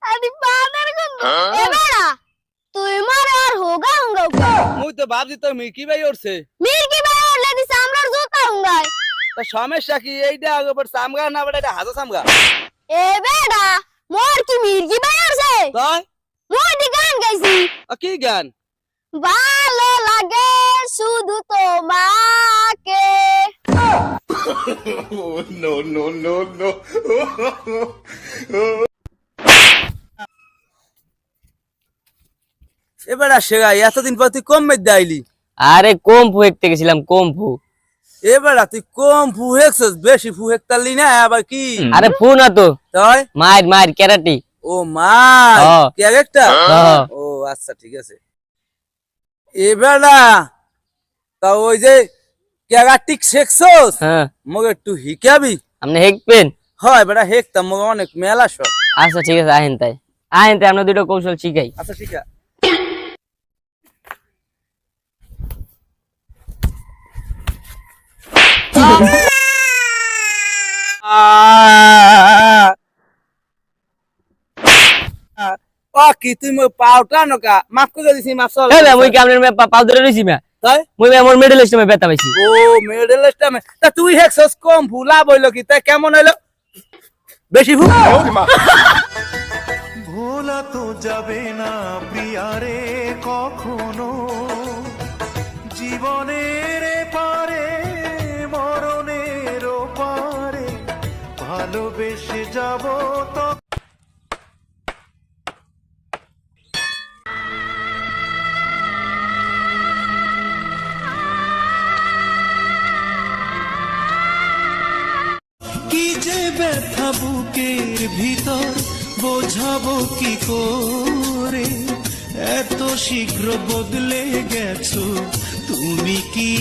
अरे बादर को ए बेड़ा তুই মারে আর হোগা হুঙ্গা মুই তো ভাবছি তো মিকি ভাই উঠছে মির্কি ভাই ওরলে দি সামরার জুতা হুঙ্গাই তো সমস্যা কি এইটা আগে পর সামগা না বড় এটা হাজা সামগা এ বেড়া মোর কি মির্কি ভাই আসে তাই মোর দি গান গাইছি কি গান ভালো লাগে শুধু তোমাকে no, no, no, no. এবারে শেগা এতদিন পর তুই কম মেদ আইলি আরে কম ফু হেকতে গেছিলাম কম ফু এবারে তুই কম ফু হেকছস বেশি ফু হেকতালি না আবার কি আরে ফু না তো তাই মার মার ক্যারাটি ও মাই হ্যাঁ। কি একটা হ্যাঁ। ও আচ্ছা ঠিক আছে এবারে তা ওই যে ক্যারাটিক শেখছস হ্যাঁ মগে একটু হিকাবি আপনি হেকবেন হয় বেটা হেকতাম মগে অনেক মেলা শখ আচ্ছা ঠিক আছে আহেন তাই আমরা দুটো কৌশল শিখাই আচ্ছা ঠিক আছে কি তুই পাউটা নকা মাফ করে দিছি মাফ চল এই মুই কি আপনার পাউ ধরে রইছি মা তাই মুই আমার মেডেলিস্ট মে ব্যথা পাইছি ও মেডেলিস্ট মে তা তুই হেক্সস কম ভুলা বইল কি তা কেমন হইলো বেশি ভুল ভোলা তো যাবে না প্রিয়ারে কখনো জীবনের পারে মরণের পারে ভালোবেসে যাব তো কি যে ব্যথা বুকের ভিতর বোঝাবো কি করে এত শীঘ্র বদলে গেছো তুমি কি